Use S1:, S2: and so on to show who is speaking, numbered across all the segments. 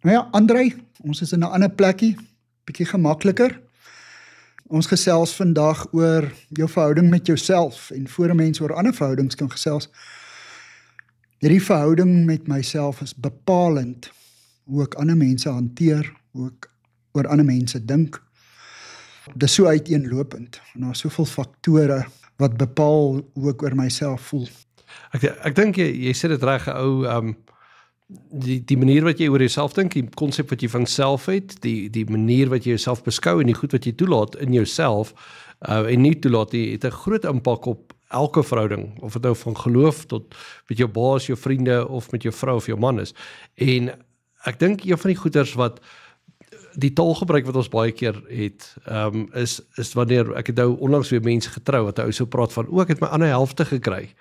S1: Nou ja, Andrei, ons is in 'n ander plekkie, bietjie gemakliker. Ons gesels vandag oor jou verhouding met jouself en voor 'n mens oor ander verhoudings kan gesels. Hierdie verhouding met myself is bepalend hoe ek ander mense hanteer, hoe ek oor ander mense dink. Dis so uiteenlopend. En daar is soveel faktore wat bepaal hoe ek oor myself voel.
S2: Ek dink jy sê dit reg, ou, die manier wat jy oor jouself dink, die konsep wat jy van self het, die manier wat jy jouself beskou en die goed wat jy toelaat in jouself en nie toelaat nie, het 'n groot impak op elke verhouding, of dit nou van geloof tot met jou baas, jou vriende of met jou vrou of jou man is. En ek dink een van die goeders wat die taalgebruik wat ons baie keer het, is wanneer, ek het nou onlangs weer mense getrou, wat ou so praat van, ek het my ander helfte gekry.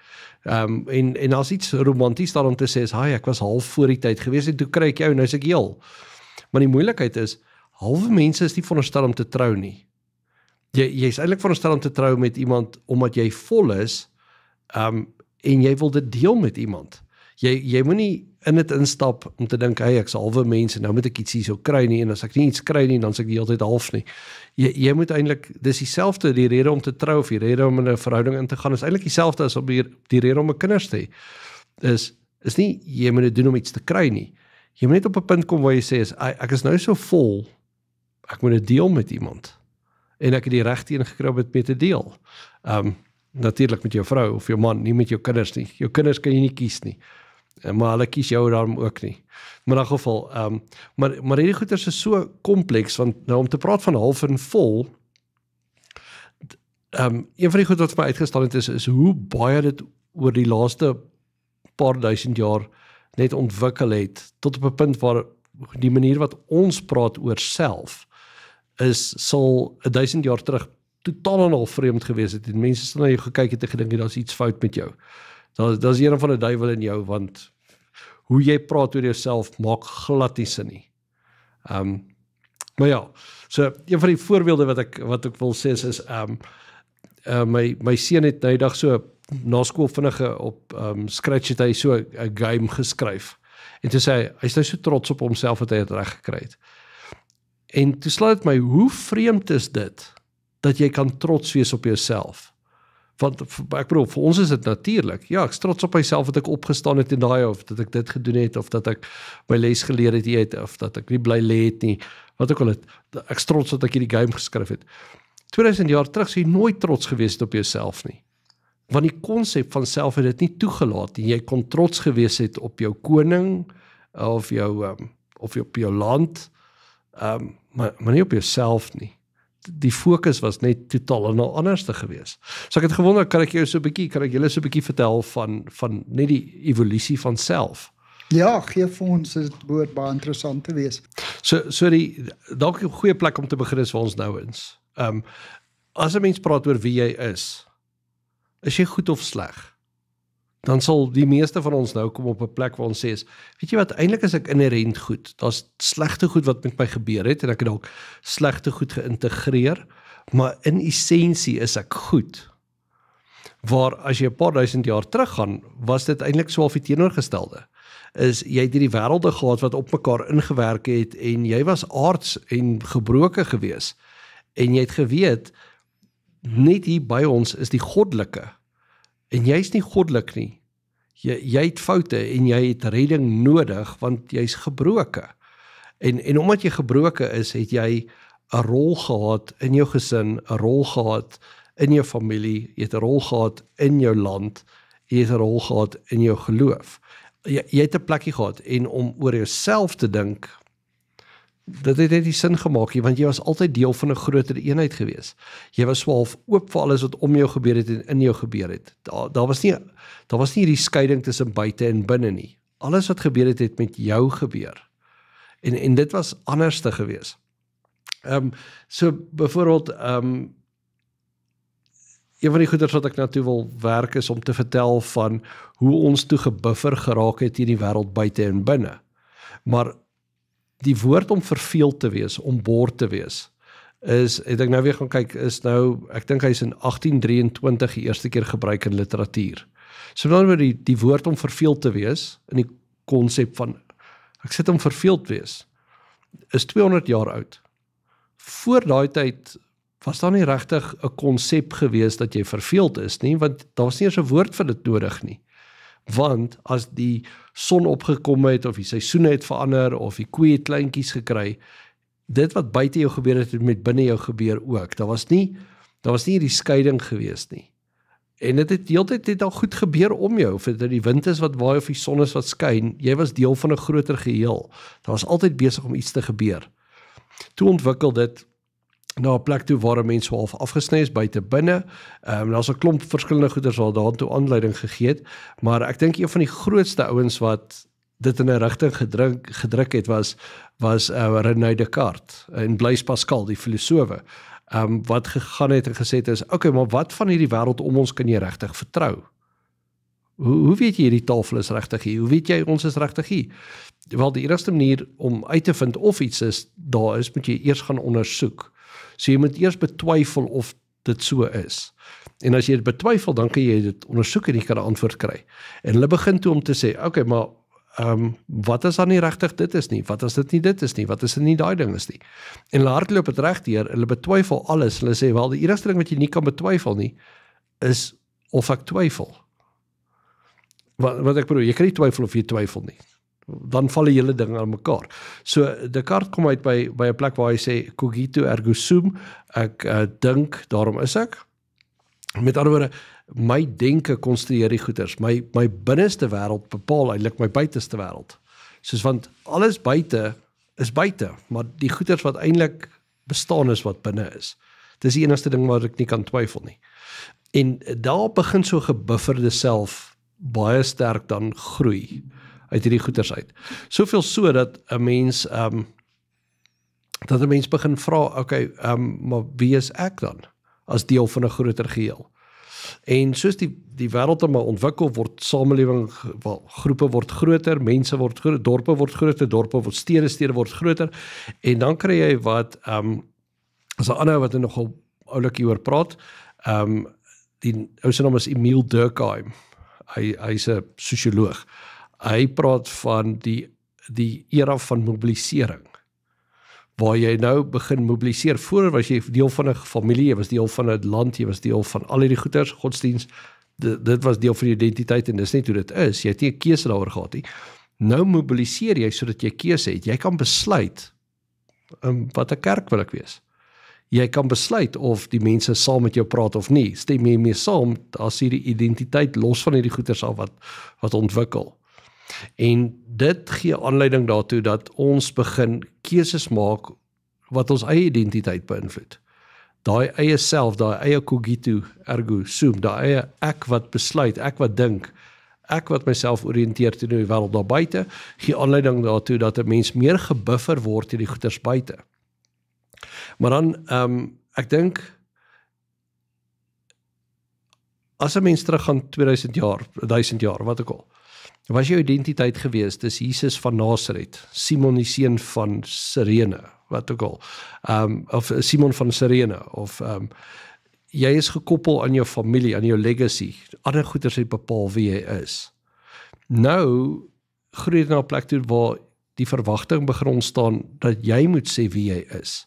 S2: En as iets romanties daarom te sê is, ek was half voor die tyd gewees en toe kry ek jou en nou is ek heel. Maar die moeilikheid is, halwe mense is nie veronderstel om te trou nie. Jy is eintlik veronderstel om te trou met iemand omdat jy vol is, en jy wil dit deel met iemand. Jy moet nie in dit instap om te dink, ek is halwe mens en nou moet ek iets hier so kry nie, en as ek nie iets kry nie, dan is ek die hele tyd half nie. Jy moet eintlik, dis dieselfde, die rede om te trou, of die rede om in 'n verhouding in te gaan, is eintlik dieselfde as om die rede om 'n kinders te hê. Is nie, jy moet dit doen om iets te kry nie. Jy moet net op 'n punt kom waar jy sê, ek is nou so vol, ek moet dit deel met iemand. En ek het die reg teen gekry om dit mee te deel. Natuurlik met jou vrou of jou man, nie met jou kinders nie. Jou kinders kan jy nie kies nie. Maar hulle kies jou daarom ook nie. Maar in 'n geval, maar hierdie goeters is so kompleks, want nou om te praat van half en vol, een van die goed wat vir my uitgestaan het is hoe baie dit oor die laaste paar duisend jaar net ontwikkel het, tot op 'n punt waar die manier wat ons praat oor self, sal 1000 jaar terug totaal en al vreemd gewees het, en mense sal na jou gekyk het en gedink, daar is iets fout met jou. Daar is een van 'n duiwel in jou, want hoe jy praat oor jouself maak glad nie sin nie. Maar ja, so een van die voorbeelde wat ek wil sê is, my seun het nou die dag so, na skool vinnige op Scratch het hy so 'n game geskryf, en toe sê hy is nou so trots op homself dat hy het reg gekry het. En toe sla dit my, hoe vreemd is dit, dat jy kan trots wees op jouself? Want ek bedoel, vir ons is dit natuurlik. Ja, ek is trots op myself dat ek opgestaan het in daai, of dat ek dit gedoen het, of dat ek my les geleer het, of dat ek nie bly lê het nie, wat ook al het. Ek is trots dat ek hierdie game geskryf het. 2000 jaar terug sou jy nooit trots gewees het op jouself nie. Want die konsep van self het dit nie toegelaat nie. Jy kon trots gewees het op jou koning, of op jou land, maar nie op jouself nie. Die fokus was net totaal en al anders te gewees. So ek het gewonder, kan ek julle so 'n bietjie vertel van net die evolusie van self?
S1: Ja, gee vir ons, dit behoort baie interessant te wees.
S2: So dalk 'n goeie plek om te begin is waar ons nou is. As 'n mens praat oor wie jy is jy goed of sleg? Dan sal die meeste van ons nou kom op 'n plek waar ons sê, weet jy wat, eintlik is ek inherent goed. Daar's slegte goed wat met my gebeur het, en ek het dalk slegte goed geïntegreer, maar in essensie is ek goed. Waar as jy 'n paar duisend jaar terug gaan, was dit eintlik so half die teenoorgestelde. Jy het hierdie wêrelde gehad wat op mekaar ingewerk het, en jy was aards en gebroke gewees. En jy het geweet, net hier by ons is die goddelike. En jy is nie goddelik nie. Jy het foute en jy het redding nodig, want jy is gebroke. En omdat jy gebroke is, het jy 'n rol gehad in jou gesin, 'n rol gehad in jou familie, jy het 'n rol gehad in jou land, jy het 'n rol gehad in jou geloof. Jy het 'n plekkie gehad, en om oor jouself te dink, dit het net nie sin gemaak nie, want jy was altyd deel van 'n groter eenheid gewees. Jy was so half oop vir alles wat om jou gebeur het en in jou gebeur het. Daar was nie hierdie skeiding tussen buite en binne nie. Alles wat gebeur het, het met jou gebeur. En dit was anders te gewees. So byvoorbeeld, een van die goeders wat ek nou toe wil werk is om te vertel van hoe ons toe gebuffer geraak het in die wêreld buite en binne. Maar die woord om verveeld te wees, om boord te wees, het ek nou weer gaan kyk, ek dink hy is in 1823 die eerste keer gebruik in literatuur. So dan word die woord om verveeld te wees, in die konsep van, ek sit om verveeld wees, is 200 jaar oud. Voor daai tyd was daar nie regtig 'n konsep gewees dat jy verveeld is nie, want daar was nie eens 'n woord vir dit nodig nie. Want as die son opgekom het, of die seisoene het verander, of die koeie het kleintjies gekry, dit wat buite jou gebeur het met binne jou gebeur ook. Daar was nie hierdie skeiding gewees nie. En dit het heeltyd het al goed gebeur om jou, of dit die wind is wat waai of die son is wat skyn, jy was deel van 'n groter geheel. Daar was altyd besig om iets te gebeur. Toe ontwikkel dit na 'n plek toe waar 'n mens so half afgesny is buite binne. Daar's 'n klomp verskillende goeders wat daartoe aanleiding gegee het, maar ek dink een van die grootste ouens wat dit in 'n rigting gedruk het was René Descartes en Blaise Pascal, die filosowe. Wat gegaan het en gesê het is, okay, maar wat van hierdie wêreld om ons kan jy regtig vertrou? Hoe weet jy hierdie tafel is regtig hier? Hoe weet jy ons is regtig hier? Wel, die enigste manier om uit te vind of iets daar is, moet jy eers gaan ondersoek. So jy moet eers betwyfel of dit so is. En as jy dit betwyfel, dan kan jy dit ondersoek en jy kan 'n antwoord kry. En hulle begin toe om te sê, okay, maar wat as dan nie regtig dit is nie? Wat as dit nie dit is nie? Wat as dit nie daai ding is nie? En hulle hardloop het regdeur, hulle betwyfel alles. Hulle sê, wel, die enigste ding wat jy nie kan betwyfel nie, is of ek twyfel. Wat ek bedoel, jy kan nie twyfel of jy twyfel nie. Dan val die hele ding aan mekaar. So, Descartes kom uit by 'n plek waar hy sê, cogito ergo sum, ek dink, daarom is ek. Met ander woorde, my denke konstrueer die goeders, my binneste wêreld bepaal eintlik my buiteste wêreld. Soos want alles buite is buite, maar die goeders wat eintlik bestaan is wat binne is. Dis die enigste ding waar ek nie kan twyfel nie. En daar begin so gebufferde self baie sterk dan groei uit hierdie goeders uit. Soveel so dat 'n mens begin vra, okay, maar wie is ek dan as deel van 'n groter geheel? En soos die wêreld maar ontwikkel word, samelewing, groepe word groter, mense word groter, dorpe word groter, dorpe word stede word groter, en dan kry jy wat, as 'n ander wat nogal oulik hieroor praat, die ou se naam is Emile Durkheim, hy's 'n sosioloog. Hy praat van die era van mobilisering, waar jy nou begin mobiliseer. Voor was jy deel van 'n familie, jy was deel van 'n land, jy was deel van al hierdie goeders, godsdienst, dit was deel van die identiteit en dis net hoe dit is. Jy het nie 'n keuse daaroor gehad nie. Nou mobiliseer jy sodat jy keuse het. Jy kan besluit wat 'n kerk wil ek wees. Jy kan besluit of die mense saam met jou praat of nie. Stem jy mee saam, as hierdie identiteit los van hierdie goeders af wat ontwikkel. En dit gee aanleiding daartoe dat ons begin keuses maak wat ons eie identiteit beïnvloed. Daai eie self, daai eie cogito ergo sum, daai eie ek wat besluit, ek wat dink, ek wat myself oriënteer teenoor die wêreld daar buite, gee aanleiding daartoe dat 'n mens meer gebuffer word deur die goeders buite. Maar dan, ek dink, as 'n mens teruggaan 2000 jaar, 1000 jaar, wat ook al, was jou identiteit gewees, dis Jesus van Nasaret, Simon die seun van Sirene, wat ook al, of Simon van Sirene, of jy is gekoppel aan jou familie, aan jou legacy, ander goeders het bepaal wie jy is. Nou, groei dit na 'n plek toe waar die verwagting begin ontstaan, dat jy moet sê wie jy is.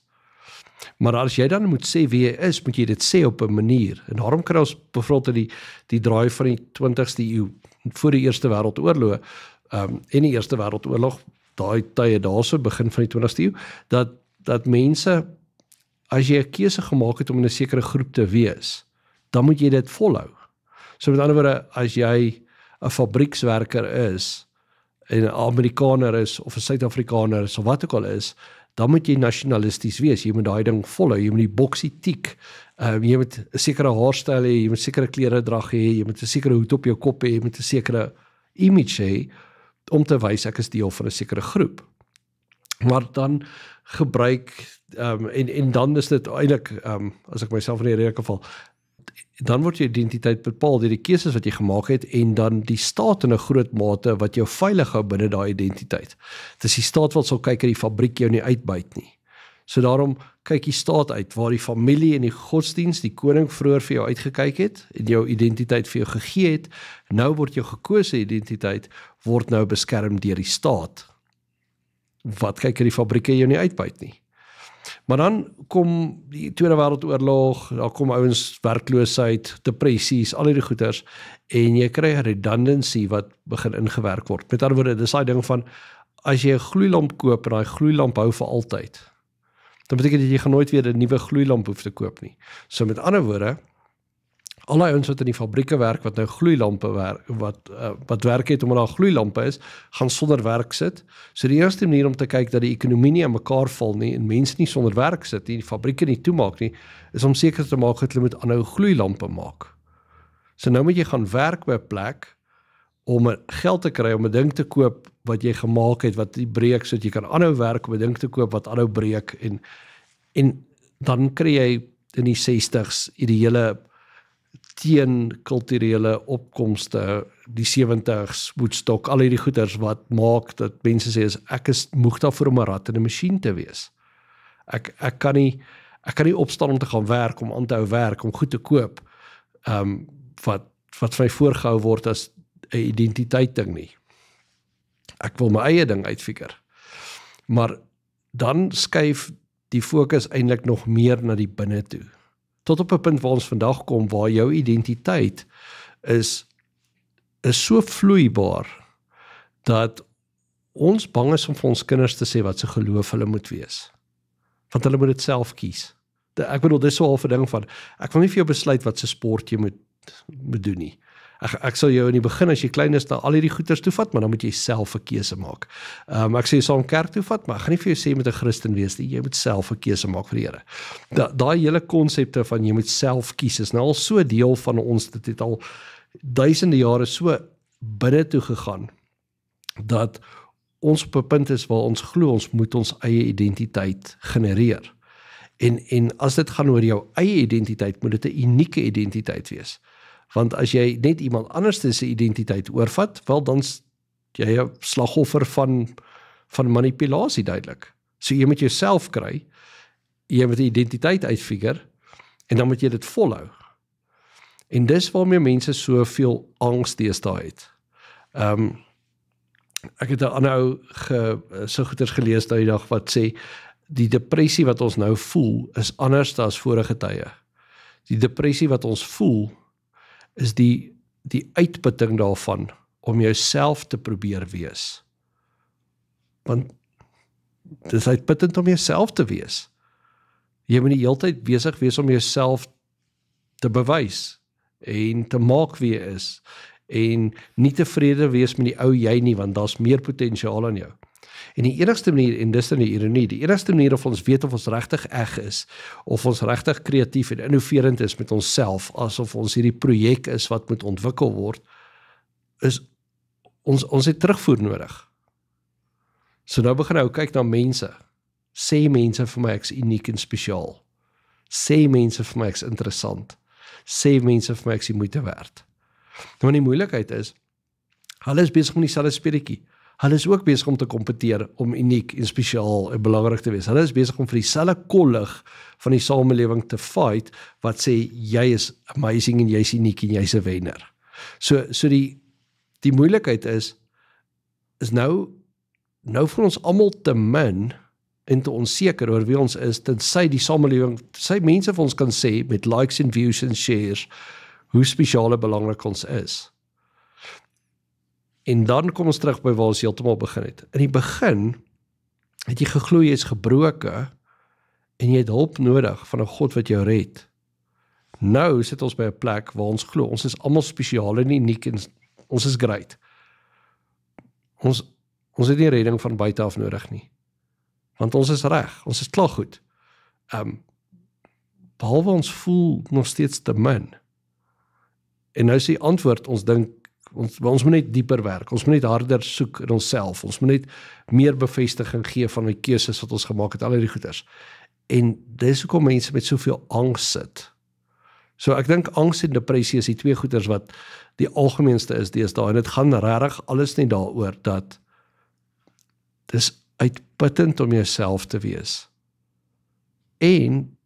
S2: Maar as jy dan moet sê wie jy is, moet jy dit sê op 'n manier, en daarom kry ons byvoorbeeld in die draai van die 20ste eeu, voor die Eerste Wêreldoorlog, en die Eerste Wêreldoorlog, daai tye daarso, begin van die 20ste eeu, dat mense, as jy 'n keuse gemaak het om in 'n sekere groep te wees, dan moet jy dit volhou. So met ander woorde, as jy 'n fabriekswerker is, en 'n Amerikaner is, of 'n Suid-Afrikaner is, of wat ook al is, dan moet jy nasionalisties wees, jy moet daai ding volhou, jy moet die boksie tik, jy moet 'n sekere haarstyl hê, jy moet sekere klere drag hê, jy moet 'n sekere hoed op jou kop hê, jy moet 'n sekere image hê, om te wys ek is deel van 'n sekere groep. Maar dan gebruik, en dan is dit eintlik, as ek myself in die rede kan val, dan word jou identiteit bepaal deur die keuses wat jy gemaak het, en dan die staat in 'n groot mate wat jou veilig hou binne daai identiteit. Dis die staat wat sal kyk dat die fabriek jou nie uitbuit nie. So daarom kyk die staat uit, waar die familie en die godsdienst, die koning vroeër vir jou uitgekyk het, en jou identiteit vir jou gegee het, nou word jou gekose identiteit, word nou beskerm deur die staat. wat kyk die fabrieke jou nie uitbuit nie. Maar dan kom die Tweede Wêreldoorlog, daar kom ouens werkloosheid, depressies, al hierdie goeters, en jy kry 'n redundancy wat begin ingewerk word. Met ander woorde, dis daai ding van, as jy 'n gloeilamp koop en daai gloeilamp hou vir altyd, dan beteken dit jy gaan nooit weer 'n nuwe gloeilamp hoef te koop nie. So met ander woorde, al die ouens wat in die fabrieke werk, wat nou gloeilampe werk, wat werk het omdat daar gloeilampe is, gaan sonder werk sit. So die eerste manier om te kyk dat die ekonomie nie aan mekaar val nie, en mense nie sonder werk sit nie, die fabrieke nie toemaak nie, is om seker te maak dat hulle moet aanhou gloeilampe maak. So nou moet jy gaan werk by 'n plek, om geld te kry, om 'n ding te koop, wat jy gemaak het, wat die breek, so dat jy kan aanhou werk, om 'n ding te koop, wat aanhou breek, en dan kry jy in die 60s, ideale teen kulturele opkomste, die 70s, Woodstock, al hierdie goeders wat maak dat mense sê, ek is moeg daarvoor om 'n rat in 'n masjien te wees. Ek kan nie opstaan om te gaan werk, om aan te hou werk, om goed te koop, wat vir my voorgehou word as 'n identiteit ding nie. Ek wil my eie ding uitfigure. Maar dan skuif die fokus eintlik nog meer na die binne toe. Tot op 'n punt waar ons vandag kom, waar jou identiteit is so vloeibaar, dat ons bang is om vir ons kinders te sê wat se geloof hulle moet wees. Want hulle moet dit self kies. Ek bedoel, dis so half 'n ding van, ek wil nie vir jou besluit wat se sport jy moet doen nie. Ek sal jou in die begin, as jy klein is, na al hierdie goeters toe vat, maar dan moet jy self 'n keuse maak. Ek sê jy sal 'n kerk toe vat, maar ek gaan nie vir jou sê jy moet 'n Christen wees nie, jy moet self 'n keuse maak vir die Here. Daai hele konsepte van jy moet self kies, is nou al so deel van ons, dit het al duisende jare so binne toe gegaan, dat ons op 'n punt is waar ons glo, ons moet ons eie identiteit genereer. En as dit gaan oor jou eie identiteit, moet dit 'n unieke identiteit wees. Want as jy net iemand anders se identiteit oorvat, wel dan jy 'n slagoffer van manipulasie duidelik. So jy moet jouself kry, jy moet 'n identiteit uitfigure, en dan moet jy dit volhou. En dis waarmee mense soveel angs deesdae het. Ek het 'n ander ou so goeters gelees daai dag wat sê, die depressie wat ons nou voel, is anders as vorige tye. Die depressie wat ons voel, is die uitputting daarvan, om jouself te probeer wees. Want, dit is uitputtend om jouself te wees. Jy moet die hele tyd besig wees om jouself te bewys, en te maak wie jy is, en nie tevrede wees met die ou jy nie, want daar's meer potensiaal aan jou. En die enigste manier, en dis dan die ironie, die enigste manier of ons weet of ons regtig eg is, of ons regtig kreatief en innoverend is met onsself, asof ons hierdie projek is wat moet ontwikkel word, is ons het terugvoer nodig. So nou begin kyk na mense. Sê mense vir my ek's uniek en spesiaal. Sê mense vir my ek's interessant. Sê mense vir my ek's die moeite werd. Maar die moeilikheid is, hulle is besig met dieselfde speletjie. Hulle is ook besig om te kompeteer, om uniek en spesiaal en belangrik te wees. Hulle is besig om vir dieselfde kollig van die samelewing te fight, wat sê, jy is amazing en jy is uniek en jy is 'n wenner. So die moeilikheid is nou vir ons almal te min en te onseker oor wie ons is, tensy die samelewing, tensy mense vir ons kan sê, met likes en views en shares, hoe spesiaal en belangrik ons is. En dan kom ons terug by waar ons heeltemal begin het. In die begin het jy geglo jy is gebroke en jy het hulp nodig van 'n God wat jou red. Nou sit ons by 'n plek waar ons glo, ons is almal spesiaal en uniek en ons is great. Ons het nie redding van buite af nodig nie. Want ons is reg, ons is klaar goed. Behalwe ons voel nog steeds te min. En nou is die antwoord, ons dink, ons moet net dieper werk, ons moet net harder soek in onsself, ons moet net meer bevestiging gee van die keuses wat ons gemaak het, al die goeders. En dis hoekom mense met soveel angs sit. So ek dink angs en depressie is die twee goeders wat die algemeenste is deesdae, en dit gaan regtig alles net daaroor dat dis uitputtend om jouself te wees. En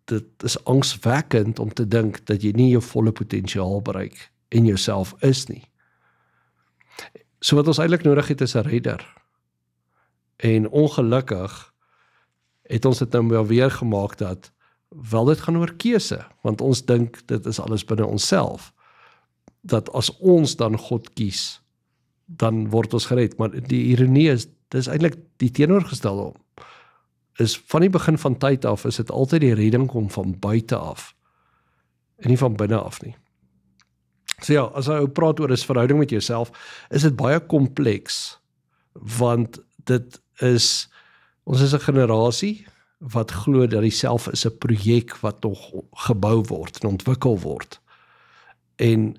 S2: dit is angswekkend om te dink dat jy nie jou volle potensiaal bereik en jouself is nie. So wat ons eintlik nodig het is 'n redder. En ongelukkig het ons dit nou wel weer gemaak dat wel dit gaan oor keuse, want ons dink dit is alles binne onsself. Dat as ons dan God kies, dan word ons gered. Maar die ironie is, dit is eintlik die teenoorgestelde om. Is van die begin van tyd af, is dit altyd die redding kom van buite af, en nie van binne af nie. So ja, as jy praat oor 'n verhouding met jouself, is dit baie kompleks, want ons is 'n generasie wat glo dat die self is 'n projek wat nog gebou word en ontwikkel word. En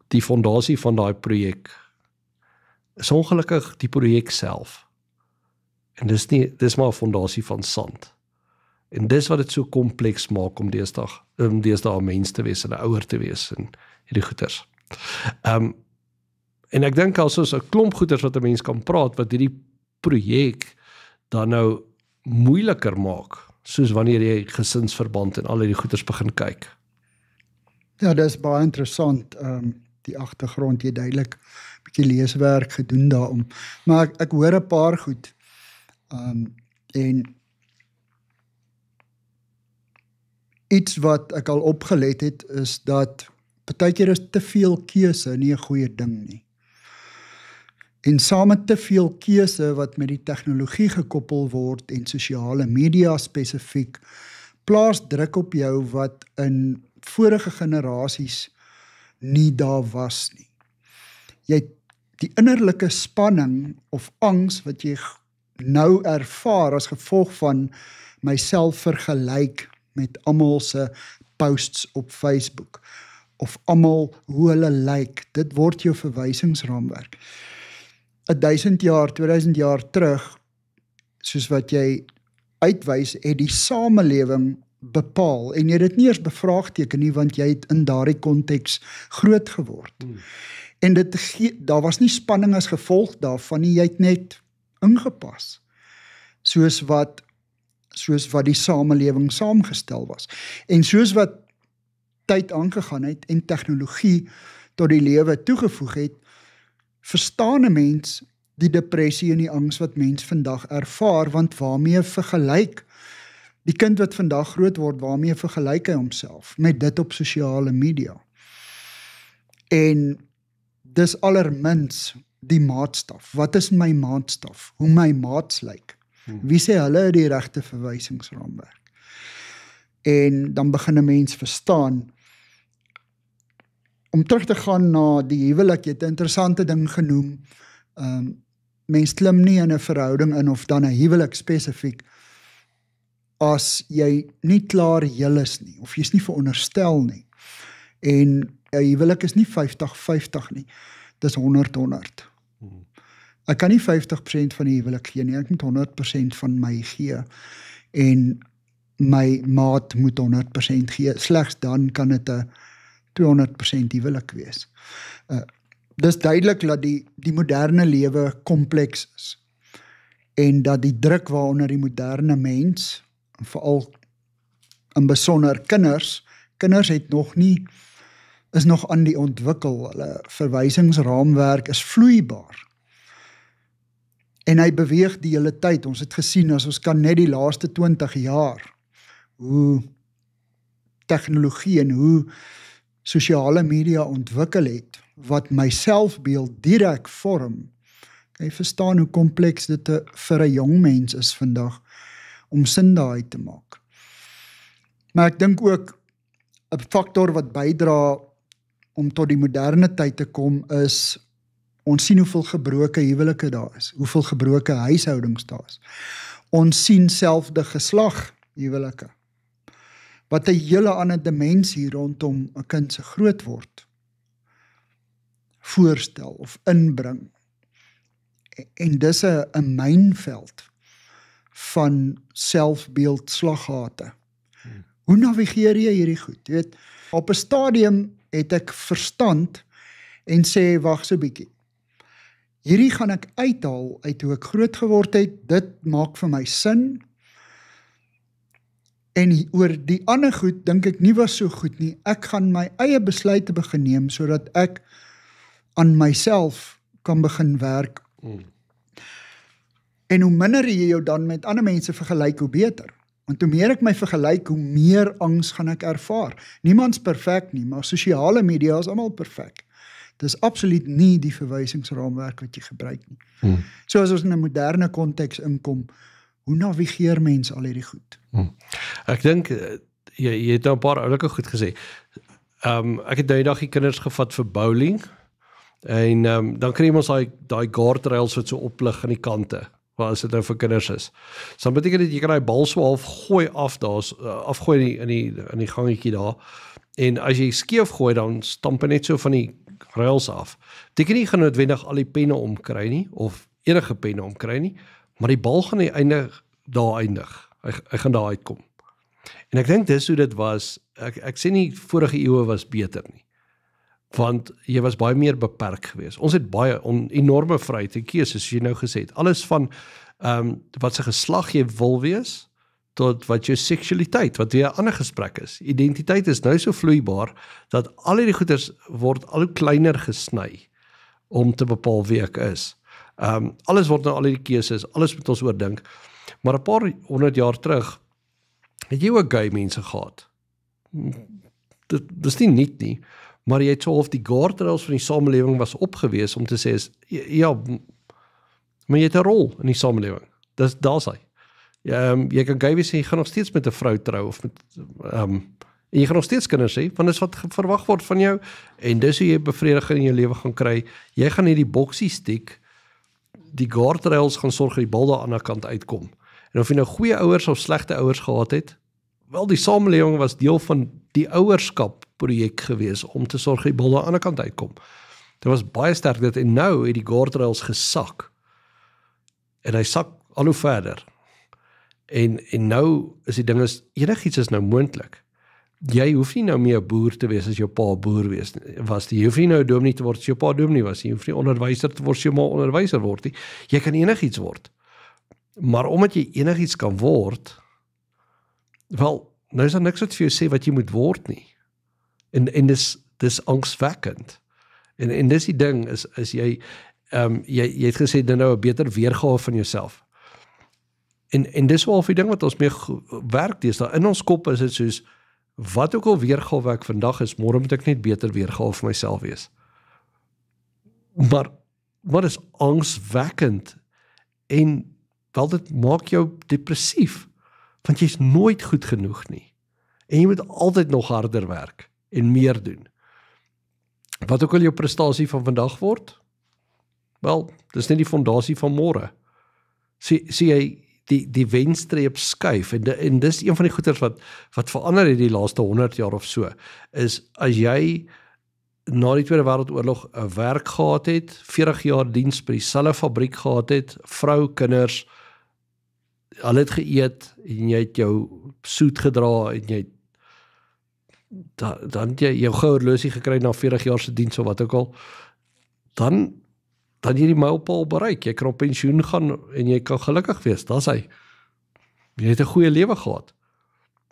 S2: die fondasie van daai projek is ongelukkig die projek self. En dis maar 'n fondasie van sand. En dis wat dit so kompleks maak om deesdae 'n mens te wees en 'n ouer te wees en hierdie goeters. En ek dink as ons 'n klomp goeters wat 'n mens kan praat, wat hierdie projek dan nou moeiliker maak, soos wanneer jy gesinsverband en al hierdie goeters begin kyk.
S1: Ja, dis baie interessant, die agtergrond, jy duidelik 'n bietjie leeswerk gedoen daarom. Maar ek hoor 'n paar goed, en iets wat ek al opgelet het, is dat partykeer is te veel keuse nie 'n goeie ding nie. En saam met te veel keuse wat met die tegnologie gekoppel word en sosiale media spesifiek, plaas druk op jou wat in vorige generasies nie daar was nie. Jy die innerlike spanning of angs wat jy nou ervaar as gevolg van myself vergelyk met almal se posts op Facebook, of almal hoe hulle lyk, dit word jou verwysingsraamwerk. 1000 jaar, 2000 jaar terug, soos wat jy uitwys, het die samelewing bepaal, en jy het dit nie eers bevraagteken nie, want jy het in daardie konteks groot geword. En daar was nie spanning as gevolg daarvan nie, jy het net ingepas, soos wat die samelewing saamgestel was. En soos wat tyd aangegaan het en tegnologie tot die lewe toegevoeg het, verstaan 'n mens die depressie en die angs wat mens vandag ervaar, want waarmee vergelyk die kind wat vandag groot word, waarmee vergelyk hy homself? Met dit op sosiale media. En dis allermins die maatstaf. Wat is my maatstaf? Hoe my maats lyk? Wie sê hulle het die regte verwysingsraamwerk? En dan begin 'n mens verstaan. Om terug te gaan na die huwelik, jy het 'n interessante ding genoem. Mens klim nie in 'n verhouding in of dan 'n huwelik spesifiek as jy nie klaar heel is nie, of jy's nie veronderstel nie. En 'n huwelik is nie 50-50 nie. Dis 100-100. Ek kan nie 50% van die huwelik gee nie, ek moet 100% van my gee. En my maat moet 100% gee. Slegs dan kan dit 'n 200% huwelik wees. Dis duidelik dat die moderne lewe kompleks is. En dat die druk waaronder die moderne mens, veral in besonder kinders het is nog aan die ontwikkel. Hulle verwysingsraamwerk is vloeibaar. En hy beweeg die hele tyd. Ons het gesien, as ons kan net die laaste 20 jaar, hoe tegnologie en hoe sosiale media ontwikkel het, wat my selfbeeld direk vorm. Kan jy verstaan hoe kompleks dit vir 'n jong mens is vandag, om sin daaruit te maak. Maar ek dink ook, 'n faktor wat bydra om tot die moderne tyd te kom, is, ons sien hoeveel gebroke huwelike daar is, hoeveel gebroke huishoudings daar is. Ons sien selfde geslag huwelike, wat 'n hele ander dimensie rondom 'n kind se groot word voorstel of inbring. En dis 'n mynveld van selfbeeld slaggate. Hoe navigeer jy hierdie goed? Jy weet, op 'n stadium het ek verstand en sê, wag so 'n bietjie. Hierdie gaan ek uithaal uit hoe ek groot geword het, dit maak vir my sin. En oor die ander goed dink ek nie was so goed nie. Ek gaan my eie besluite begin neem, sodat ek aan myself kan begin werk. En hoe minder jy jou dan met ander mense vergelyk, hoe beter. Want hoe meer ek my vergelyk, hoe meer angs gaan ek ervaar. Niemand's perfek nie, maar sosiale media is almal perfek. Dis absoluut nie die verwysingsraamwerk wat jy gebruik nie. So as ons in 'n moderne konteks inkom, hoe navigeer mens al hierdie goed?
S2: Ek dink, jy het nou 'n paar oulike goed gesê. Ek het die dag die kinders gevat vir bowling, en dan kry ons daai guardrails wat so oplig aan die kante, waar as dit nou vir kinders is. So dan beteken dit, jy kan die bal so half gooi afgooi in die gangetjie daar, en as jy skeef gooi, dan stamp jy net so van die rails af. Beteken nie, jy gaan noodwendig al die penne omkry nie, of enige penne omkry nie, maar die bal gaan daar eindig. Hy gaan daar uitkom. En ek dink dis hoe dit was, ek sê nie vorige eeue was beter nie, want jy was baie meer beperk geweest. Ons het baie enorme vryheid en keuse, soos jy nou gesê het. Alles van wat se geslag jy wil wees, tot wat jou seksualiteit, wat weer 'n ander gesprek is. Identiteit is nou so vloeibaar, dat al hierdie goeders word al hoe kleiner gesny, om te bepaal wie ek is. Alles word nou al hierdie keuses, alles moet ons oordink. Maar 'n paar 100 jaar terug, het jy ook gay mense gehad. Dit is nie nuut nie, maar jy het so half die guardrails van die samelewing was opgewees om te sê, ja, maar jy het 'n rol in die samelewing. Daar's hy. Jy kan gay wees en jy gaan nog steeds met 'n vrou trou, of met, en jy gaan nog steeds kinders hê, want dis wat verwag word van jou, en dis hoe jy bevrediging in jou lewe gaan kry. Jy gaan hierdie boksie stiek, die guardrails gaan sorg dat die bal daar aan die ander kant uitkom. En of jy nou goeie ouers of slegte ouers gehad het, wel, die samelewing was deel van die ouerskap projek gewees, om te sorg dat die bal daar aan die ander kant uitkom. Dit was baie sterk dit, en nou het die guardrails gesak, en hy sak al hoe verder. En nou is die ding is, enigiets is nou moontlik. Jy hoef nie nou meer 'n boer te wees as jou pa 'n boer was nie. Jy hoef nie nou 'n dominee te word as jou pa dominee was nie. Jy hoef nie onderwyser te word as jou ma onderwyser word nie. Jy kan enigiets word. Maar omdat jy enigiets kan word, wel, nou is daar niks wat vir jou sê wat jy moet word nie. En dis angswekkend. En dis die ding, is jy het gesê, nou 'n beter weergawe van jouself. En dis wel die ding wat ons mee werk deesdae. In ons kop is dit soos, wat ook al weergawe ek vandag is, môre moet ek net beter weergawe vir myself wees. Maar wat is angswekkend, en wel, dit maak jou depressief, want jy is nooit goed genoeg nie. En jy moet altyd nog harder werk, en meer doen. Wat ook al jou prestasie van vandag word, wel, dis net die fondasie van môre. Sien jy, die wenstreep skuif, en dis een van die goeders wat verander het die laaste 100 jaar of so, is as jy na die Tweede Wêreldoorlog 'n werk gehad het, 40 jaar diens by dieselfde fabriek gehad het, vrou, kinders, al het geëet, en jy het jou soet gedra, en jy dan het jy jou goue horlosie gekry na 40 jaar se diens, of wat ook al, dan jy die mylpaal bereik, jy kan op pensioen gaan, en jy kan gelukkig wees, daar's hy. Jy het 'n goeie lewe gehad.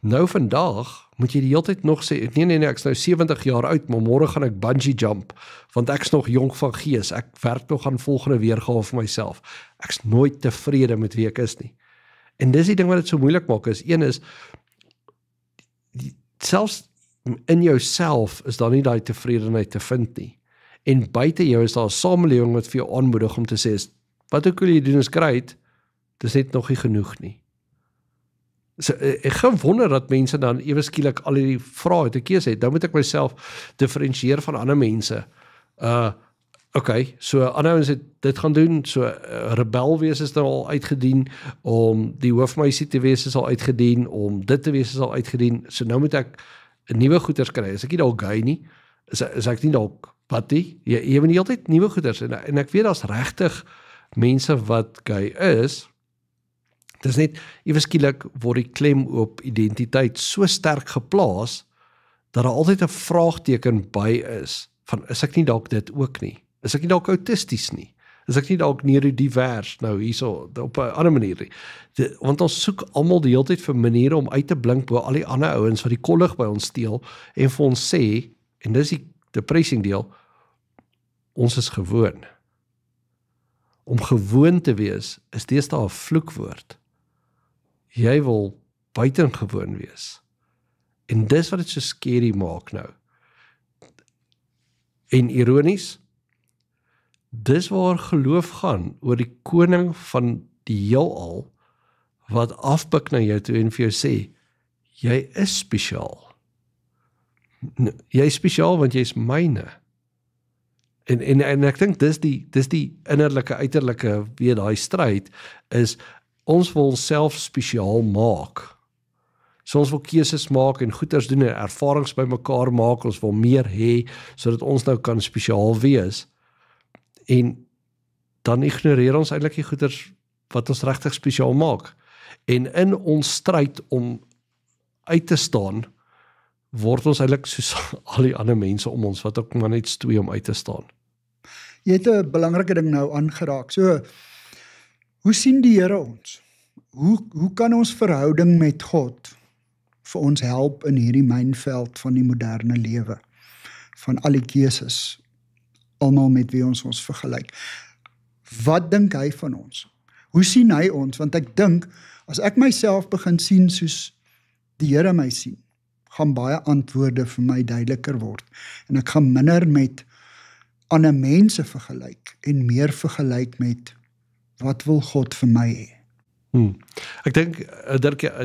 S2: Nou vandag, moet jy die hele tyd nog sê, nee, ek is nou 70 jaar oud, maar môre gaan ek bungee jump, want ek is nog jonk van gees, ek werk nog aan volgende weergawe vir myself. Ek is nooit tevrede met wie ek is nie. En dis die ding wat dit so moeilik maak, een is, selfs in jouself is daar nie daai tevredenheid te vind nie. En buite jou is daar 'n samelewing wat vir jou aanmoedig om te sê, wat ook al jy doen is great, dis net nog nie genoeg nie. So, ek gaan wonder dat mense dan ewe skielik al die vrae uit 'n keuse het. Nou moet ek myself diferensieer van ander mense. Okay, so ander ouens het dit gaan doen, so rebel wees is nou al uitgedien, om die hoofmeisie te wees is al uitgedien, om dit te wees is al uitgedien, so nou moet ek 'n nuwe goeders kry. Is ek nie dalk gay nie? Is ek nie dalk wat nie? Jy moet nie altyd nuwe goeders, en ek weet daar's regtig mense wat gay is. Dis net, ewe skielik word die klem op identiteit so sterk geplaas, dat daar altyd 'n vraagteken by is, van is ek nie dalk dit ook nie? Is ek nie dalk autisties nie? Is ek nie dalk neurodivers, nou hierso, op 'n ander manier nie? Want ons soek almal die hele tyd vir maniere om uit te blink bo al die ander ouens wat die kollig by ons steel, en vir ons sê, en dis die depressing deel, ons is gewoon. om gewoon te wees, is deesdae 'n vloekwoord. Jy wil buitengewoon wees. En dis wat dit so scary maak nou. En ironies, dis waar geloof gaan, oor die koning van die heelal, wat afbuk na jou toe en vir jou sê, jy is spesiaal. Jy is spesiaal want jy is myne. En ek dink dis die innerlike, uiterlike, weet daai stryd, is ons wil onsself spesiaal maak. So ons wil keuses maak en goeders doen en ervarings by mekaar maak, ons wil meer hê, sodat ons nou kan spesiaal wees. En dan ignoreer ons eintlik die goeders wat ons regtig spesiaal maak. En in ons stryd om uit te staan, word ons eintlik soos al die ander mense om ons, wat ook maar net stoei om uit te staan.
S1: Jy het 'n belangrike ding nou aangeraak. So, hoe sien die Here ons? Hoe kan ons verhouding met God vir ons help in hierdie mynveld van die moderne lewe? Van al die keuses, almal met wie ons vergelyk. Wat dink hy van ons? Hoe sien hy ons? Want ek dink, as ek myself begin sien soos die Here my sien, gaan baie antwoorde vir my duideliker word. En ek gaan minder met ander mense vergelyk en meer vergelyk met wat wil God vir my hê.
S2: Ek dink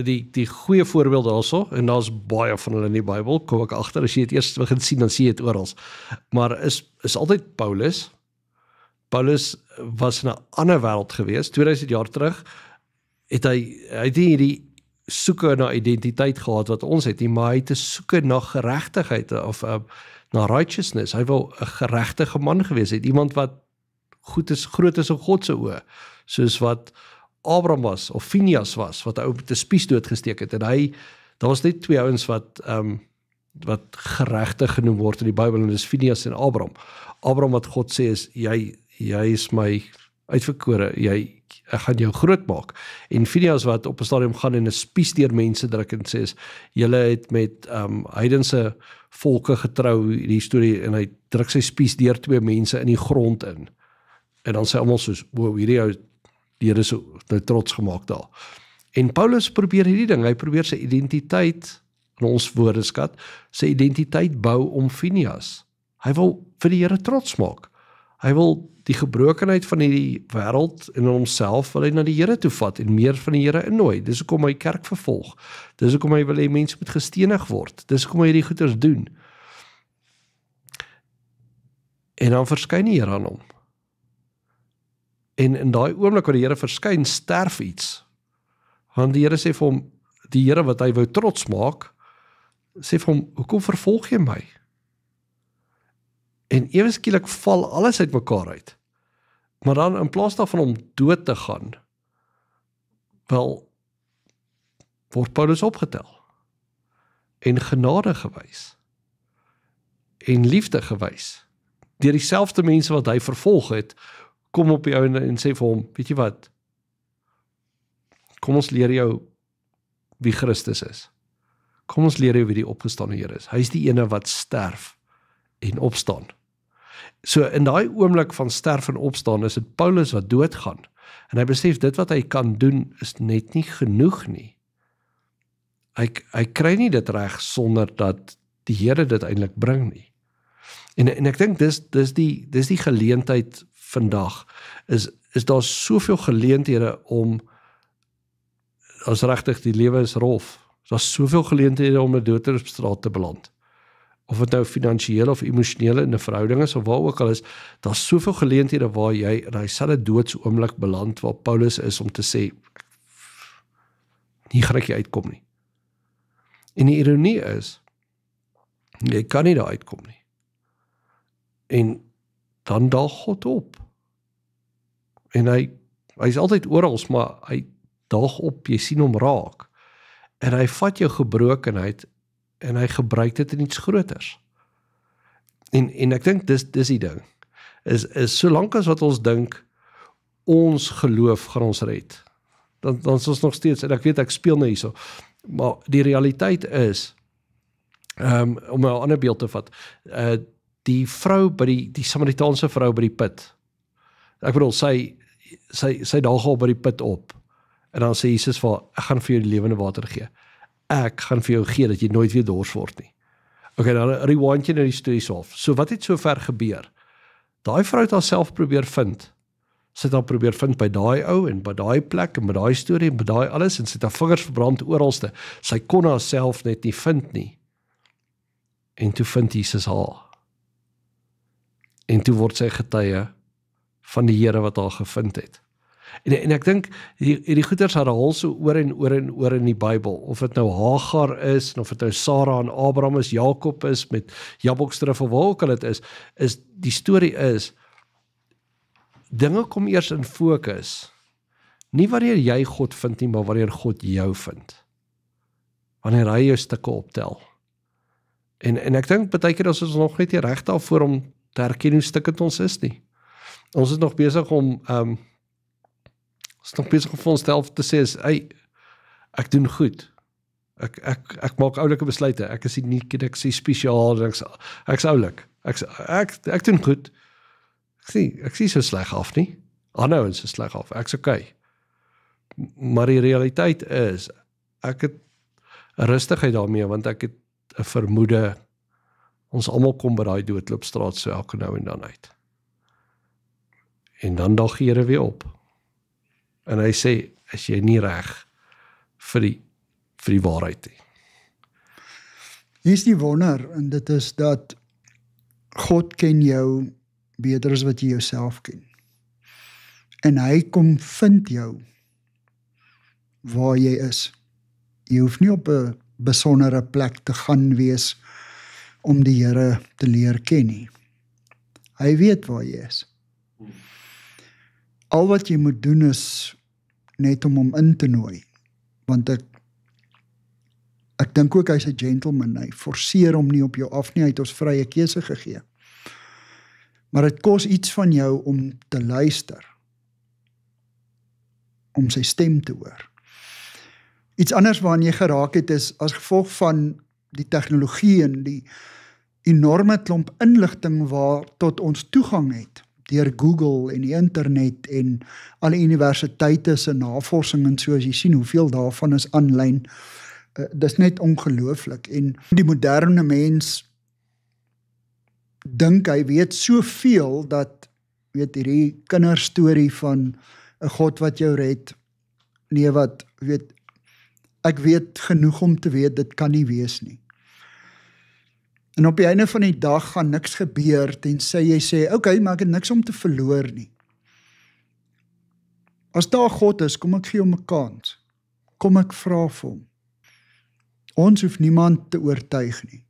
S2: die goeie voorbeeld daarso, en daar's baie van hulle in die Bybel, kom ek agter, as jy dit eers begin sien, dan sien jy dit oral. Maar is altyd Paulus. Paulus was in 'n ander wêreld gewees, 2000 jaar terug, het hy het nie hierdie soeke na identiteit gehad wat ons het nie, maar hy het 'n soeke na geregtigheid, of na righteousness. Hy wou 'n geregtige man gewees het, iemand wat groot is in God se oë, soos wat Abraham was, of Phineas was, wat hy met 'n spies doodgesteek het, en daar was net twee ouens wat geregtig genoem word in die Bybel, en dis Phineas en Abraham. Abraham wat God sê is, jy is my uitverkore, ek gaan jou groot maak. En Phineas wat op 'n stadium gaan en 'n spies deur mense druk en sê, julle het met heidense volke getrou, die storie, en hy druk sy spies deur twee mense in die grond in. En dan sê almal soos, wow, hierdie Here is nou trots gemaak daar. En Paulus probeer hierdie ding, hy probeer sy identiteit, in ons woordeskat, sy identiteit bou om Phineas. Hy wil vir die Here trots maak. Hy wil die gebrokenheid van hierdie wêreld en homself wil hy na die Here toe vat en meer van die Here innooi. Dis hoekom hy kerk vervolg. Dis hoekom hy wil hê mense moet gestenig word. Dis hoekom hy hierdie goeders doen. En dan verskyn die Here aan hom. En in daai oomblik wat die Here verskyn, sterf iets. Want die Here sê vir hom, die Here wat hy wou trots maak, sê vir hom, hoekom vervolg jy my? En ewe skielik val alles uit mekaar uit. Maar dan in plaas daarvan om dood te gaan, wel, word Paulus opgetel. En genade gewys. En liefde gewys. Deur dieselfde mense wat hy vervolg het, kom op die ouene en sê vir hom, weet jy wat, kom ons leer jou wie Christus is. Kom ons leer jou wie die opgestane Here is. Hy is die ene wat sterf en opstaan. So in daai oomblik van sterf en opstaan is dit Paulus wat doodgaan. En hy besef dit wat hy kan doen is net nie genoeg nie. Hy kry nie dit reg sonder dat die Here dit eintlik bring nie. En ek dink dis die geleentheid vandag, is daar soveel geleenthede om, as regtig die lewe is rof, daar soveel geleenthede om 'n doodstraf te beland. Of dit nou finansiële of emosionele in 'n verhouding is, of waar ook al is, daar soveel geleenthede waar jy in hy selfe doodsoomblik beland, waar Paulus is om te sê, nie gaan ek hier uitkom nie. En die ironie is, jy kan nie daar uitkom nie. En dan daag God op. En hy is altyd oral, maar hy daag op, jy sien hom raak. En hy vat jou gebrokenheid en hy gebruik dit in iets groters. En ek dink dis die ding. Is solank as wat ons dink, ons geloof gaan ons red. Dan is ons nog steeds, en ek weet ek speel nou hierso, maar die realiteit is, om 'n ander beeld te vat, die vrou by die Samaritaanse vrou by die put. Ek bedoel, sy daag al by die put op. En dan sê Jesus vir haar, ek gaan vir jou die lewende water gee. Ek gaan vir jou gee dat jy nooit weer dors word nie. Okay, dan rewind jy nou die storie af. So wat het so ver gebeur? Daai vrou het haarself probeer vind. Sy het haar probeer vind by daai ou en by daai plek en by daai storie en by daai alles en sy het haar vingers verbrand oralste. Sy kon haarself net nie vind nie. En toe vind Jesus haar. En toe word sy getuie van die Here wat haar gevind het. En ek dink, die goeters herhaal so oor en oor in die Bybel, of dit nou Hagar is, en of dit nou Sarah en Abraham is, Jakob is, met Jabokstrif of waar ook al dit is die storie is, dinge kom eers in fokus, nie wanneer jy God vind nie, maar wanneer God jou vind. Wanneer hy jou stukke optel. En ek dink, baie keer is ons nog net nie reg daarvoor om te herken hoe stukkend ons is nie. Ons is nog besig om vir onsself te sê, hey, ek doen goed. Ek maak oulike besluite. Ek is uniek en ek is spesiaal en ek's oulik. Ek doen goed. Ek sien so sleg af nie. Ander ouens is sleg af. Ek's okay. Maar die realiteit is, ek het 'n rustigheid daarmee, want ek het 'n vermoede, ons almal kom by daai doodloopstraat so elke nou en dan uit. En dan daag die Here weer op. En hy sê, is jy nie reg vir die waarheid nie.
S1: Hier is die wonder, en dit is dat God ken jou beter as wat jy jouself ken. En hy kom vind jou waar jy is. Jy hoef nie op 'n besondere plek te gaan wees om die Here te leer ken nie. Hy weet waar jy is. Al wat jy moet doen is net om hom in te nooi. Want ek dink ook hy's 'n gentleman. Hy forceer hom nie op jou af nie, hy het ons vrye keuse gegee. Maar dit kos iets van jou om te luister. Om sy stem te hoor. Iets anders waaraan jy geraak het is as gevolg van die tegnologie en die enorme klomp inligting waar tot ons toegang het deur Google en die internet en alle universiteite se navorsing en so, as jy sien hoeveel daarvan is aanlyn, dis net ongelooflik. En die moderne mens dink hy weet soveel dat, hierdie kinderstorie van 'n God wat jou red, nee wat, ek weet genoeg om te weet, dit kan nie wees nie. En op die einde van die dag gaan niks gebeur, tensy jy sê, okay, maar ek het niks om te verloor nie. As daar God is, kom ek gee hom 'n kans. Kom ek vra vir hom. Ons hoef niemand te oortuig nie.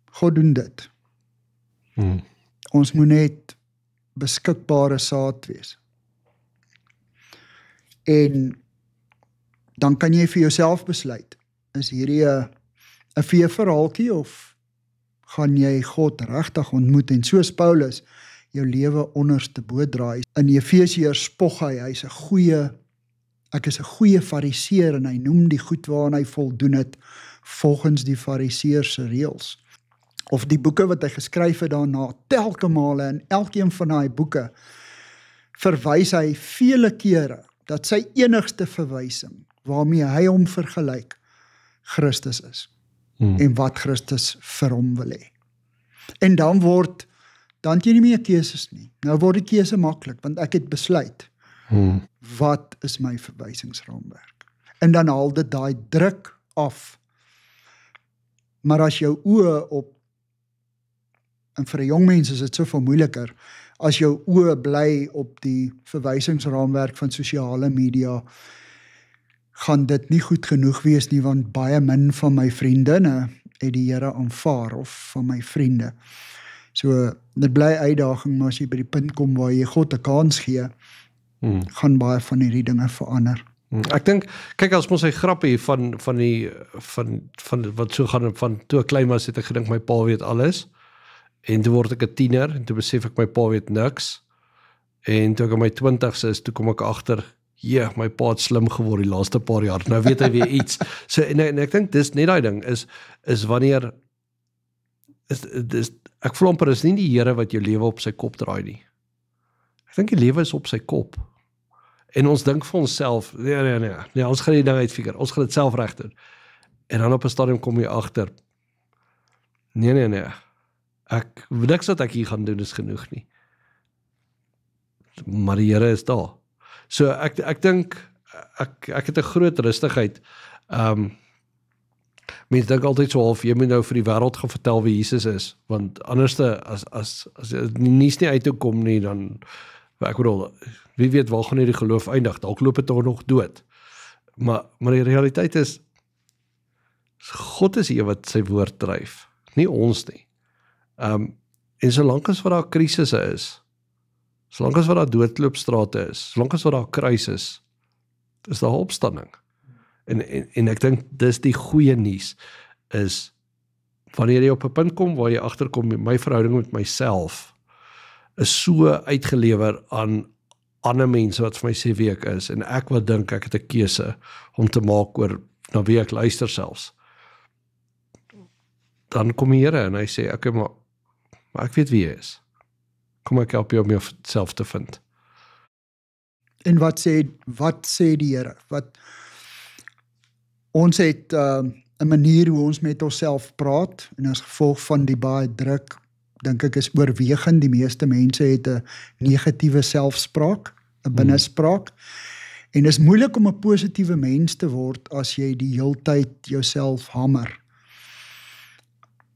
S1: God doen dit. Ons moet net beskikbare saad wees. En dan kan jy vir jouself besluit, is hierdie 'n veeverhaaltjie of gaan jy God regtig ontmoet en soos Paulus jou lewe onderste bo draai. In Efesiërs spog hy's 'n goeie, ek is 'n goeie fariseer en hy noem die goed waaraan hy voldoen het volgens die fariseërs se reëls. Of die boeke wat hy geskryf het daarna, telke male in elkeen van daai boeke verwys hy vele kere dat sy enigste verwysing waarmee hy hom vergelyk Christus is. En wat Christus vir hom wil hê. En dan het jy nie meer keuses nie. Nou word die keuse maklik, want ek het besluit, wat is my verwysingsraamwerk? En dan haal dit daai druk af. Maar as jou oë op, en vir 'n jong mens is dit soveel moeiliker, as jou oë bly op die verwysingsraamwerk van sosiale media, gaan dit nie goed genoeg wees nie, want baie min van my vriendinne het die Here aanvaar, of van my vriende. So, dit bly uitdaging, maar as jy by die punt kom waar jy God 'n kans gee, gaan baie van hierdie dinge verander.
S2: Ek dink, kyk, as ons hy grap hier van wat so gaan, van toe ek klein was, het ek gedink my pa weet alles, en toe word ek 'n tiener, en toe besef ek my pa weet niks, en toe ek in my 20's is, toe kom ek agter, my pa het slim geword die laaste paar jaar, nou weet hy weer iets. So, en ek dink, dis net daai ding, is wanneer, ek voel amper, is nie die Here wat jou lewe op sy kop draai nie. Ek dink die lewe is op sy kop. En ons dink vir onsself, nee, ons gaan die ding uitfigure, ons gaan dit self reg doen. En dan op 'n stadium kom jy agter, nee, niks wat ek hier gaan doen is genoeg nie. Maar die Here is daar. So ek dink, ek het 'n groot rustigheid. Mense dink altyd so half, jy moet nou vir die wêreld gaan vertel wie Jesus is, want anderste, as die nuus nie uit toe kom nie, dan, ek bedoel, wie weet waar gaan hierdie geloof eindig, dalk loop dit nog dood. Maar die realiteit is, God is die wat sy woord dryf, nie ons nie. En solank as wat daar krisisse is, solank as wat daar doodloopstrate is, solank as wat daar kruis is daar opstanding. En ek dink dis die goeie nuus, is wanneer jy op 'n punt kom waar jy agterkom, my verhouding met myself is so uitgelewer aan ander mense wat vir my sê wie ek is, en ek wat dink ek het 'n keuse om te maak oor na wie ek luister selfs. Dan kom die Here en hy sê, okay, maar ek weet wie jy is. Kom ek help jou om jouself te vind.
S1: En wat sê die Here? Ons het 'n manier hoe ons met onsself praat, en as gevolg van die baie druk, dink ek is oorwegend, die meeste mense het 'n negatiewe selfspraak, 'n binnespraak, en is moeilik om 'n positiewe mens te word as jy die heeltyd jouself hamer.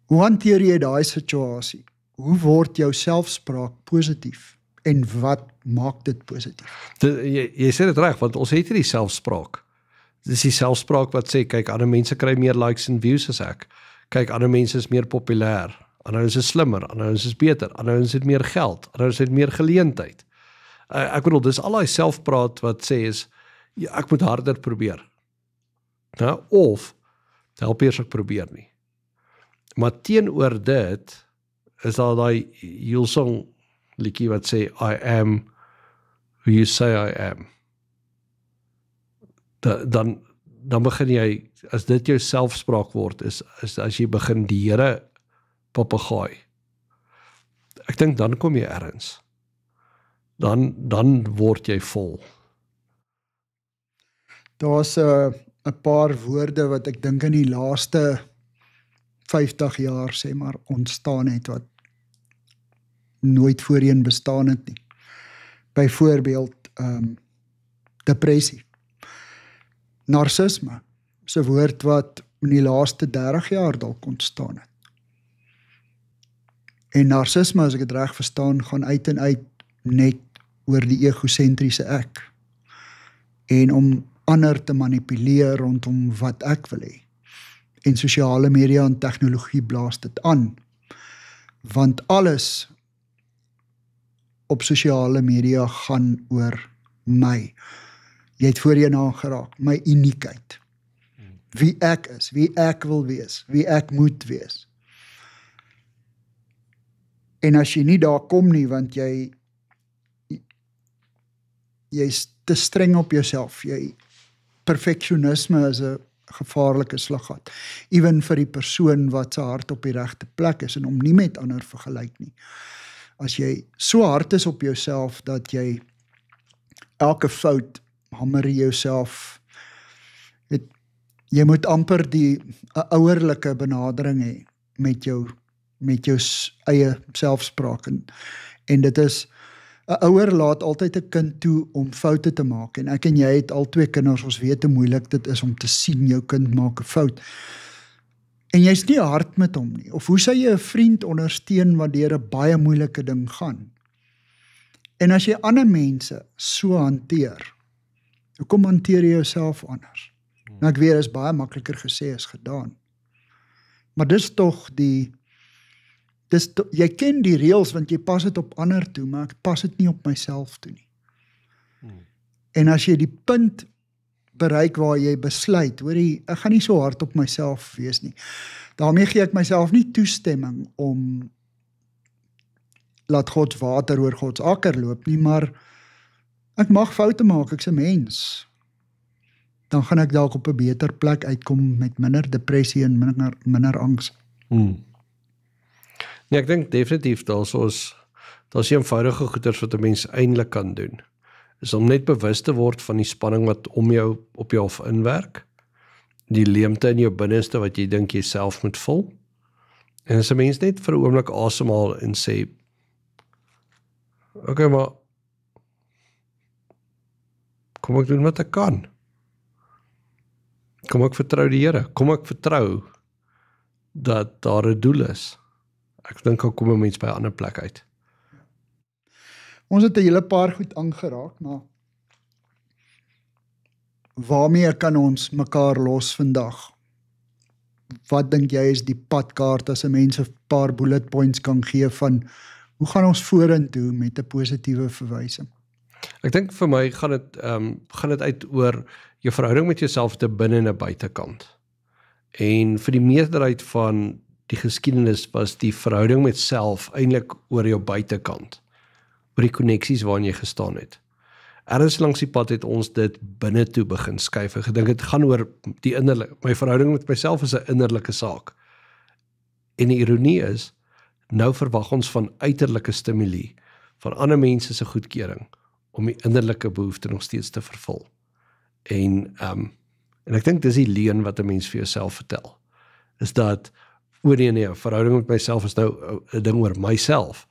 S1: Hoe hanteer jy daai situasie? Hoe word jou selfspraak positief? En wat maak dit positief?
S2: Jy sê dit reg, want ons het hierdie selfspraak. Dis die selfspraak wat sê, kyk, ander mense kry meer likes en views as ek. Kyk, ander mense is meer populêr. Ander is slimmer, ander is beter, ander het meer geld, ander het meer geleentheid. Ek bedoel, dis al daai selfpraat wat sê is, ja, ek moet harder probeer. Nou, of, help eers ek probeer nie. Maar teenoor dit, is daar daai Hillsong liedjie wat sê, I am who you say I am. Dan begin jy, as dit jou selfspraak word, is as jy begin die Here papegaai. Ek dink dan kom jy ergens. Dan word jy vol.
S1: Daar's 'n paar woorde wat ek dink in die laaste 50 jaar, sê maar, ontstaan het, wat nooit voorheen bestaan het nie. Byvoorbeeld, depressie. Narcisme, is 'n woord wat in die laaste 30 jaar dalk ontstaan het. En narcisme, as ek dit reg verstaan, gaan uit en uit net oor die egosentriese ek. En om ander te manipuleer rondom wat ek wil hê. En sosiale media en tegnologie blaas dit aan. Want alles op sosiale media gaan oor my. Jy het voorheen aangeraak, my uniekheid. Wie ek is, wie ek wil wees, wie ek moet wees. En as jy nie daar kom nie, want jy's te streng op jouself, perfeksionisme is 'n gevaarlike slaggat, ewen vir die persoon wat sy hart op die regte plek is, en om nie met ander vergelyk nie. As jy so hard is op jouself, dat jy elke fout hamer jouself, jy moet amper 'n ouerlike benadering hê met jou eie selfspraak, en dit is, 'n ouer laat altyd 'n kind toe om foute te maak, en ek en jy het al 2 kinders, ons weet hoe moeilik dit is om te sien jou kind maak 'n fout, en jy's nie hard met hom nie, of hoe sou jy 'n vriend ondersteun wat deur 'n baie moeilike ding gaan? En as jy ander mense so hanteer, hoekom hanteer jy jouself anders? Nou ek weet, is baie makliker gesê as gedaan, maar dis tog jy ken die reëls, want jy pas dit op ander toe, maar ek pas dit nie op myself toe nie. En as jy die punt bereik waar jy besluit, hoorie, ek gaan nie so hard op myself wees nie, daarmee gee ek myself nie toestemming om laat God water oor God se akker loop nie, maar ek mag foute maak, ek's 'n mens. Dan gaan ek dalk op 'n beter plek uitkom met minder depressie en minder angs.
S2: Nee, ek dink definitief daar is daar's eenvoudige goeders wat 'n mens eintlik kan doen. Is om net bewus te word van die spanning wat om jou op jou af inwerk, die leemte in jou binneste wat jy dink jy self moet vul. En as 'n mens net vir 'n oomblik asemhaal en sê, okay, maar kom ek doen wat ek kan. Kom ek vertrou die Here. Kom ek vertrou dat daar 'n doel is. Ek dink dan kom 'n mens by 'n ander plek uit.
S1: Ons het 'n hele paar goed aangeraak, maar waarmee kan ons mekaar los vandag? Wat dink jy is die padkaart as 'n mens 'n paar bullet points kan gee van hoe gaan ons vorentoe met 'n positiewe verwysing?
S2: Ek dink vir my gaan dit uit oor jou verhouding met jouself te binne en 'n buitekant. En vir die meerderheid van die geskiedenis was die verhouding met self eintlik oor jou buitekant, oor die koneksies waarin jy gestaan het. Ergens langs die pad het ons dit binne toe begin skuif. Ek gedink dit gaan oor die innerlike. My verhouding met myself is 'n innerlike saak. En die ironie is, nou verwag ons van uiterlike stimuli, van ander mense se goedkeuring, om die innerlike behoefte nog steeds te vervul. En ek dink dis die leuen wat 'n mens vir jouself vertel, is dat, nee, verhouding met myself is nou 'n ding oor myself,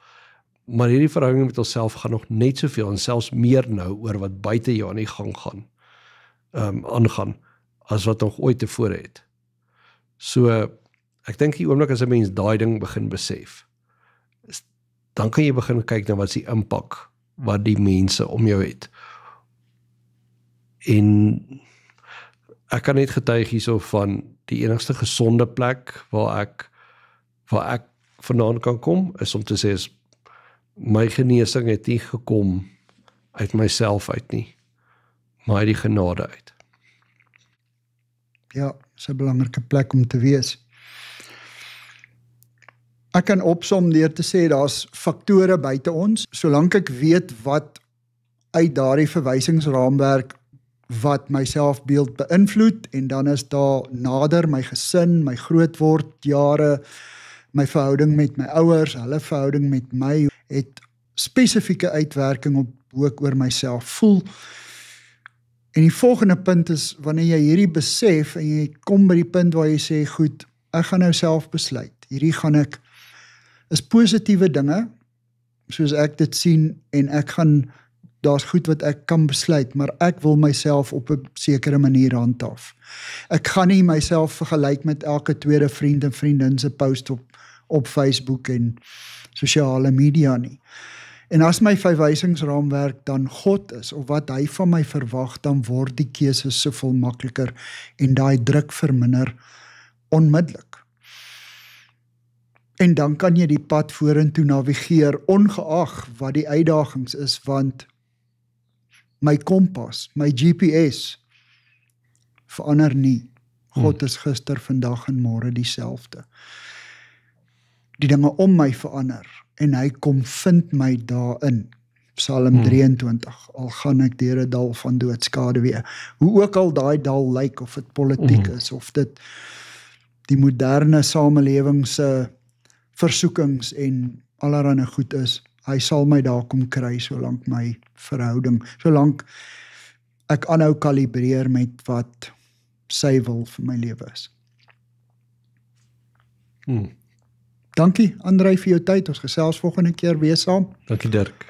S2: maar hierdie verhouding met onsself gaan nog net soveel en selfs meer nou oor wat buite jou aan die gang aangaan, as wat nog ooit tevore het. So, ek dink die oomblik as 'n mens daai ding begin besef, dan kan jy begin kyk na wat is die impak wat die mense om jou het. En ek kan net getuig hierso van die enigste gesonde plek waar ek vandaan kan kom, is om te sê, my genesing het nie gekom uit myself uit nie, maar uit die genade uit.
S1: Ja, dis 'n belangrike plek om te wees. Ek kan opsom deur te sê, daar's faktore buite ons, solank ek weet wat uit daardie verwysingsraamwerk wat my selfbeeld beïnvloed, en dan is daar nader my gesin, my grootword jare, my verhouding met my ouers, hulle verhouding met my, het spesifieke uitwerking op hoe ek oor myself voel. En die volgende punt is, wanneer jy hierdie besef, en jy kom by die punt waar jy sê, goed, ek gaan nou self besluit, hierdie gaan ek, is positiewe dinge, soos ek dit sien, en daar's goed wat ek kan besluit, maar ek wil myself op 'n sekere manier handhaaf. Ek gaan nie myself vergelyk met elke tweede vriend en vriendin se post op Facebook en sosiale media nie. En as my verwysingsraamwerk dan God is, of wat hy van my verwag, dan word die keuses soveel makliker, en daai druk verminder onmiddellik. En dan kan jy die pad vorentoe navigeer, ongeag wat die uitdagings is, want my kompas, my GPS, verander nie. God is gister, vandag en môre dieselfde. Die dinge om my verander, en hy kom vind my daarin. Psalm 23, al gaan ek deur 'n dal van doodskaduwee. Hoe ook al daai dal lyk, of dit politiek is, of dit die moderne samelewing se versoekings en allerlei goed is, hy sal my daar kom kry, solank my verhouding, solank ek aanhou kalibreer met wat sy wil vir my lewe is. Dankie, Andrei, vir jou tyd. Ons gesels volgende keer weer saam.
S2: Dankie, Dirk.